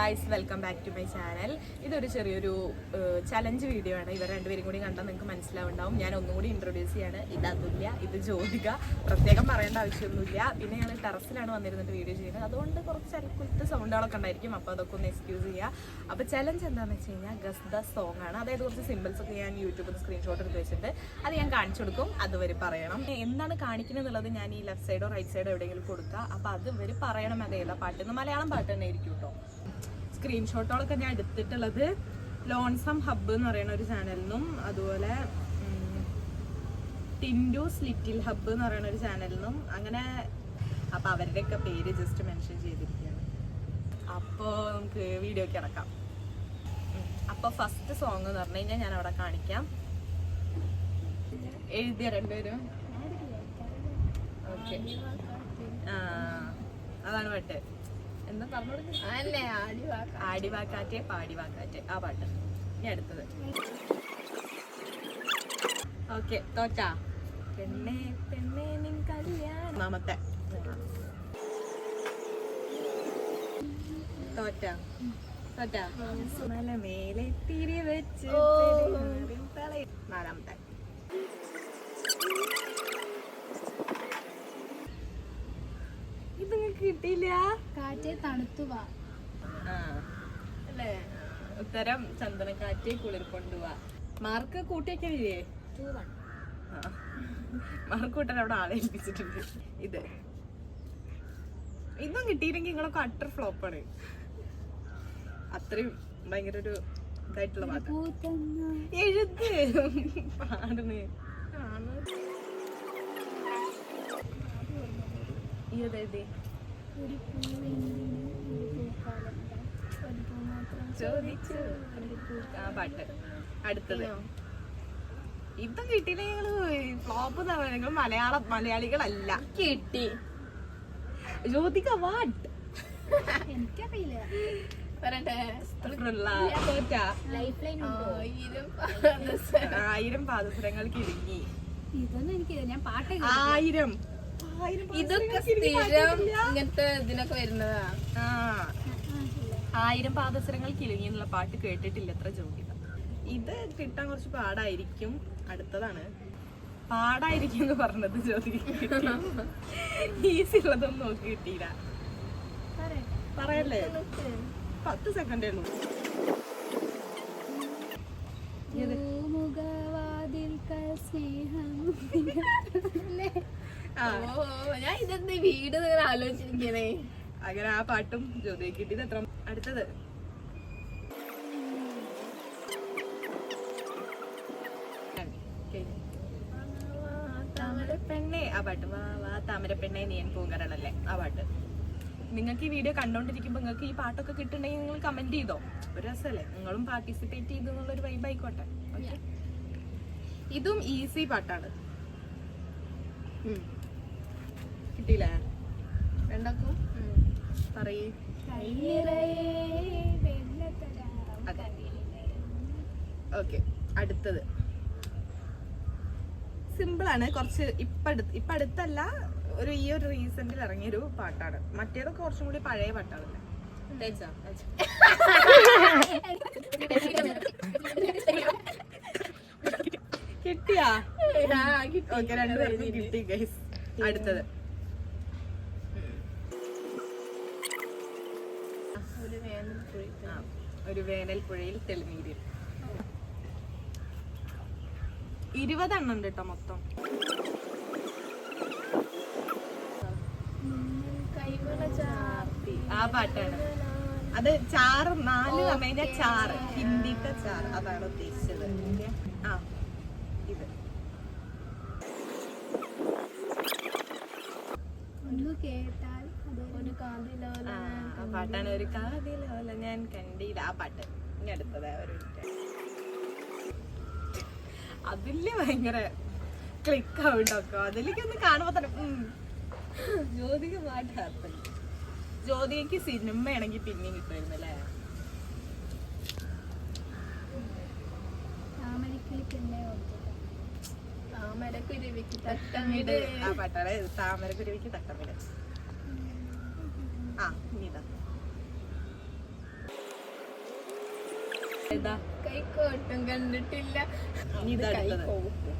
Guys, welcome back to my channel. ഇതൊരു ചെറിയൊരു challenge video ആണ്. ഇവർ രണ്ടുപേരും കൂടി കണ്ടാൽ നിങ്ങൾക്ക് മനസ്സിലാവുണ്ടാവും. ഞാൻ ഒന്നുകൂടി ഇൻട്രൊഡ്യൂസ് ചെയ്യാണ്. ഇത് അതുല്യ, ഇത് ജ്യോതിക. പ്രത്യേകം പറയേണ്ട ആവശ്യമൊന്നുമില്ല. പിന്നെ ഞങ്ങൾ ടെറസിലാണ് വന്നിരുന്നിട്ട് വീഡിയോ ചെയ്യുന്നത്. അതുകൊണ്ട് കുറച്ച് അൽക്കുലത്തെ സൗണ്ടുകളൊക്കെ ഉണ്ടായിരിക്കും. അപ്പോൾ അതൊക്കെ ഒന്ന് എക്സ്ക്യൂസ് ചെയ്യുക. അപ്പോൾ ചലഞ്ച് എന്താണെന്ന് വെച്ച് കഴിഞ്ഞാൽ ഗസ് ദ സോങ് ആണ്. അതായത് കുറച്ച് സിമ്പിൾസ് ഒക്കെ ഞാൻ യൂട്യൂബിൽ സ്ക്രീൻഷോട്ട് എടുത്ത് വെച്ചിട്ട് അത് ഞാൻ കാണിച്ചു കൊടുക്കും. അതുവരെ പറയണം എന്താണ് കാണിക്കുന്നത് എന്നുള്ളത്. ഞാൻ ഈ ലെഫ്റ്റ് സൈഡോ റൈറ്റ് സൈഡോ എവിടെയെങ്കിലും കൊടുക്കുക. അപ്പോൾ അത് ഇവർ പറയണം. അതേതാ പാട്ട്, മലയാളം പാട്ട് തന്നെ ആയിരിക്കും കേട്ടോ. സ്ക്രീൻഷോട്ടുകളൊക്കെ ഞാൻ എടുത്തിട്ടുള്ളത് ലോൺസം ഹബ്ബ് എന്ന് പറയുന്ന ഒരു ചാനലിൽ നിന്നും, അതുപോലെ ടിൻഡൂസ് ലിറ്റിൽ ഹബ്ബ് എന്ന് പറയുന്ന ഒരു ചാനലിൽ നിന്നും, അങ്ങനെ. അപ്പോൾ അവരുടെയൊക്കെ പേര് ജസ്റ്റ് മെൻഷൻ ചെയ്തിരിക്കുകയാണ്. അപ്പോൾ നമുക്ക് വീഡിയോയ്ക്ക് ഇറക്കാം. അപ്പോൾ ഫസ്റ്റ് സോങ് എന്ന് പറഞ്ഞു കഴിഞ്ഞാൽ ഞാൻ അവിടെ കാണിക്കാം. എഴുതിയ രണ്ടുപേരും ഓക്കെ. അതാണ് പാട്ട്. എന്താ പറഞ്ഞു? ആടിവാക്കാറ്റെ പാടിവാക്കാറ്റെ, ആ പാട്ട്. ഇനി അടുത്തത് ഓക്കെ. തോറ്റ പെണ്ണേ പെണ്ണേ നിൻ കല്യാണം. ഒന്നാമത്തെ തോറ്റ തോറ്റ മലമേലെ തിരി വെച്ച്. നാലാമത്തെ ഇത് നിങ്ങൾക്ക് കിട്ടിയില്ല. കാറ്റേ തണുത്തുവാ അല്ലേ? ഉത്തരം ചന്ദനക്കാറ്റ് കുളിർ കൊണ്ടുപോവാ. മാർക്ക് കൂട്ടിയൊക്കെ മാർക്ക് കൂട്ടാൻ അവിടെ ആളെ ഏൽപ്പിച്ചിട്ടുണ്ട്. ഇതും കിട്ടിയില്ലെങ്കിൽ നിങ്ങളൊക്കെ അട്ടർ ഫ്ലോപ്പാണ്. അത്രയും ഭയങ്കര ഒരു ഇതായിട്ടുള്ള പാട്ട്. എഴുത് പാടുന്നേ ചോദിച്ചു ആ പാട്ട്. അടുത്തത് ഇതും കിട്ടിയില്ല. ഞങ്ങള് ഫ്ലോപ്പ് നിങ്ങൾ മലയാളികളല്ല. കിട്ടി ജ്യോതിക വാട്ട് എനിക്കറിയില്ല. ആയിരം പാദസരങ്ങൾക്ക് ഇടുങ്ങി. ഇതൊന്നും എനിക്ക് ഞാൻ പാട്ട് ആയിരം ഇതൊക്കെ സ്ഥിരം ഇങ്ങനത്തെ ഇതിനൊക്കെ വരുന്നതാ. ആയിരം പാദസരങ്ങൾ കിലുങ്ങി എന്നുള്ള പാട്ട് കേട്ടിട്ടില്ല എത്ര ജ്യോതിക. ഇത് കിട്ടാൻ കുറച്ച് പാടായിരിക്കും. അടുത്തതാണ് പാടായിരിക്കും എന്ന് പറഞ്ഞത് ജ്യോതിക. ഈസി ഉള്ളതൊന്നും നോക്കി കിട്ടിയില്ല. പറയല്ലേ, 10 സെക്കൻഡേ ഉള്ളൂ. ഞാൻ ഇതെന്താ വീട് ആലോചിച്ചിരിക്കണേ. അങ്ങനെ ആ പാട്ടും ജ്യോതി കിട്ടിയത് എത്ര. അടുത്തത് താമരപ്പെണ്ണെ, ആ പാട്ട്. വാ വാ താമരപ്പെണ്ണെ നീൻ പൂങ്കരളല്ലേ, ആ പാട്ട്. നിങ്ങൾക്ക് ഈ വീഡിയോ കണ്ടോണ്ടിരിക്കുമ്പോ നിങ്ങൾക്ക് ഈ പാട്ടൊക്കെ കിട്ടുന്നുണ്ടെങ്കിൽ നിങ്ങൾ കമന്റ് ചെയ്തോ. ഒരു രസമല്ലേ, നിങ്ങളും പാർട്ടിസിപ്പേറ്റ് ചെയ്തു എന്നുള്ളൊരു വൈബ് ആയിക്കോട്ടെ. ഓക്കെ, ഇതും ഈസി പാട്ടാണ്. കിട്ടിയില്ലേ രണ്ടാക്കും? പറയ്. ഓക്കെ, അടുത്തത് സിമ്പിൾ ആണ്. കുറച്ച് ഇപ്പൊ അടുത്തല്ല, ഈ ഒരു റീസെന്റിൽ ഇറങ്ങിയൊരു പാട്ടാണ്. മറ്റേതൊക്കെ കുറച്ചും കൂടി പഴയ പാട്ടാണല്ലേ. കിട്ടിയാ? ഓക്കെ, രണ്ടുപേർക്കും കിട്ടി ഗൈസ്. അടുത്തത് ഒരു വേനൽ പുഴയിൽ തെളിനീരിൽ. 20 എണ്ണം ഉണ്ട് കേട്ടോ മൊത്തം. ആ പാട്ടാണ്. അത് ചാറ് 4 തമേഞ്ഞ ചാറ്, ഹിന്ദിത്തെ ചാറ്, അതാണ് ഉദ്ദേശിച്ചത്. ആ ഇത് ആ പാട്ടാണ്. ഒരു കാതിലോല ഞാൻ കണ്ടില്ല, ആ പാട്ട്. ഇനി അടുത്തത് അതില് ഭയങ്കര ക്ലിക്ക് ആവുണ്ടൊക്കെ. അതിലേക്ക് ഒന്ന് കാണുമ്പോ തന്നെ ജ്യോതിക പാട്ട് ഹാപ്പൻ. ജ്യോതികക്ക് സിനിമ ആണെങ്കിൽ പിന്നെയും കിട്ടുമായിരുന്നല്ലേ. താമരക്കുരുവിക്ക് തട്ടമിട്, ആ പാട്ടാണ്. താമരക്കുരുവിക്ക് തട്ടമിട്. ആ ഇതാ ഏതാ കൈക്കോട്ടും കണ്ടിട്ടില്ല. ഇനി ഇത് അടുത്തത്. കൈക്കോട്ടും.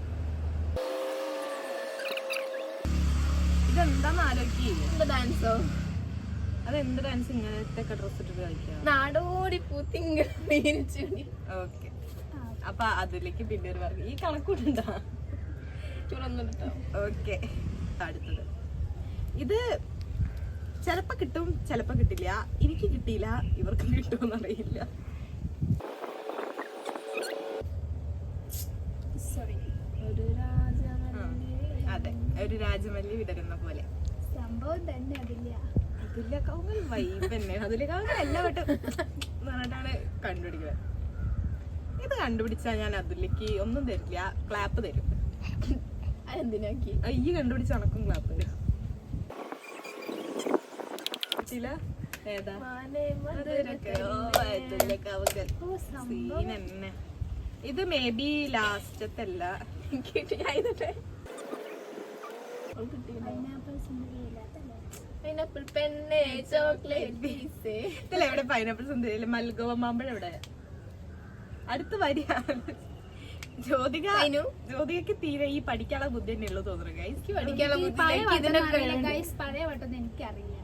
ഇതെന്താന്ന് ആലോചിക്കേ. എന്ത് ഡാൻസോ? അതെന്ത് ഡാൻസ് ഇങ്ങനത്തെ ഒക്കെ ഡ്രസ് ഇട്ടിട്ട് കളിക്കാം. നാടോടി പൂത്തിങ്കൾ മീനിച്ചുടി. ഓക്കെ, അപ്പൊ അതിലേക്ക് പിന്നെ ഒരു വർഗം ഈ കണക്കൂട്ടുണ്ടാ. ചുറന്നിട്ടോ. ഓക്കെ, അടുത്തത്. ഇത് ചെലപ്പോ കിട്ടും ചെലപ്പോ കിട്ടില്ല. എനിക്ക് കിട്ടിയില്ല, ഇവർക്ക് കിട്ടുമെന്ന് അറിയില്ല. സോറി, ഒരു അതെ, ഒരു രാജമല്ലി വിടരുന്ന പോലെ. സംഭവം തന്നെ അതില്ല. അതിലെ കൗങ്ങൽ വൈബ് തന്നെയാണ്. അതിലെ കൗങ്ങൽ എല്ലാ വട്ടം പറഞ്ഞിട്ടാണ് കണ്ടുപിടിക്കുന്നത്. ഇത് കണ്ടുപിടിച്ചാ ഞാൻ അതിലേക്ക് ഒന്നും തരില്ല, ക്ലാപ്പ് തരും. എന്തിനാക്കി? ഈ കണ്ടുപിടിച്ച കണക്കും ക്ലാപ്പ് തരും. ചില ഏതാ സീനെന്നെ. ഇത് മേ ബി ലാസ്റ്റത്തല്ല. പൈനാപ്പിൾ സുന്ദരിയില്ലാത്തല്ലേ? പൈനാപ്പിൾ പെണ്ണേ ചോക്ലേറ്റ് പീസേ. ഇതല്ല എവിടെ പൈനാപ്പിൾ സുന്ദരിയില്ല, മൽഗോവ മാമ്പഴം എവിടെ? അടുത്ത വരിയാണ് ജ്യോതികക്ക് തീരെ ഈ പഠിക്കാനുള്ള ബുദ്ധി തന്നെ ഉള്ളു തോന്നുന്നു. എനിക്ക് പഠിക്കാനുള്ള ഈ ബുദ്ധി പഴയ എനിക്ക് വട്ടം ഇതിനൊക്കെ അറിയില്ല ഉണ്ട്. guys, പഴയ വട്ടം എനിക്കറിയില്ല.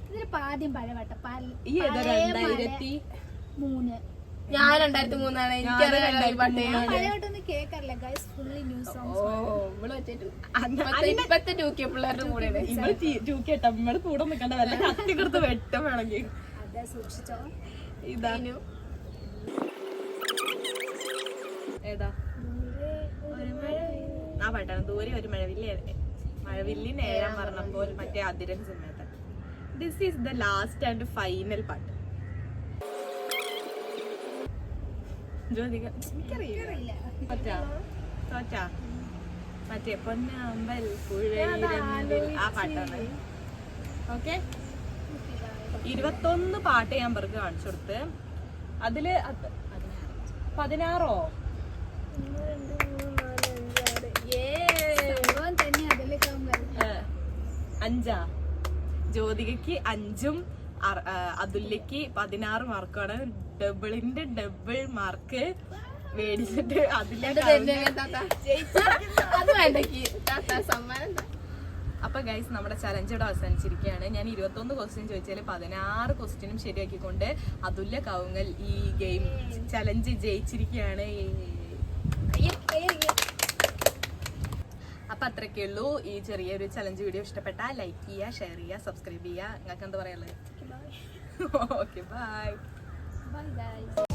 ഇതിലിപ്പോ ആദ്യം പഴയ വട്ടം ഈ ഏതാ 2003? ഞാൻ 2003 എനിക്കറിയാം പഴയ വട്ടം ഒന്നും കേൾക്കാറില്ല ഗൈസ്, ഫുള്ളി ന്യൂ സോങ്സ്. ഇപ്പത്തെ 2K പിള്ളേരുടെ കൂടെയാണ്. ഇവള് കേട്ടോ, നമ്മള് കൂടെ നിൽക്കണ്ട, വല്ല കത്തി കൊടുത്ത് വെട്ടം വേണമെങ്കിൽ. അതെ, സൂക്ഷിച്ചോ. ഇതാ ഏതാ ആ പാട്ടാണ്. ദൂരെ ഒരു മഴവില്ലി നേരം പറഞ്ഞപ്പോൾ മറ്റേ Athiran cinema. This is the last and final പാട്ട്. ജ്യോതിക എനിക്കറിയില്ല. തോറ്റാ മറ്റേ പൊന്നാമ്പൽ പുഴയിരമ്പിൽ ആ പാട്ടാണ്. ഓക്കെ, 21 പാട്ട് ഞാൻ പേർക്ക് കാണിച്ചു കൊടുത്ത്. അതില് 16 സംഭവം തന്നെ അതിലേക്ക് 5 ജ്യോതികക്ക് 5ഉം അതുല്യക്ക് 16 മാർക്കാണ്. ഡബിളിന്റെ ഡബിൾ മാർക്ക് മേടിച്ചിട്ട് അതിലേക്ക്. അപ്പൊ ഗൈസ്, നമ്മുടെ ചലഞ്ച് ഇവിടെ അവസാനിച്ചിരിക്കുകയാണ്. ഞാൻ 21 ക്വസ്റ്റ്യൻ ചോദിച്ചാൽ 16 ക്വസ്റ്റ്യനും ശരിയാക്കിക്കൊണ്ട് അതുല്യ കവുങ്ങൽ ഈ ഗെയിം ചലഞ്ച് ജയിച്ചിരിക്കുകയാണ്. അപ്പൊ അത്രയൊക്കെ ഉള്ളൂ. ഈ ചെറിയൊരു ചലഞ്ച് വീഡിയോ ഇഷ്ടപ്പെട്ടാൽ ലൈക്ക് ചെയ്യുക, ഷെയർ ചെയ്യുക, സബ്സ്ക്രൈബ് ചെയ്യുക. നിങ്ങൾക്ക് എന്താ പറയാനുള്ളത്? Okay, bye. Bye guys.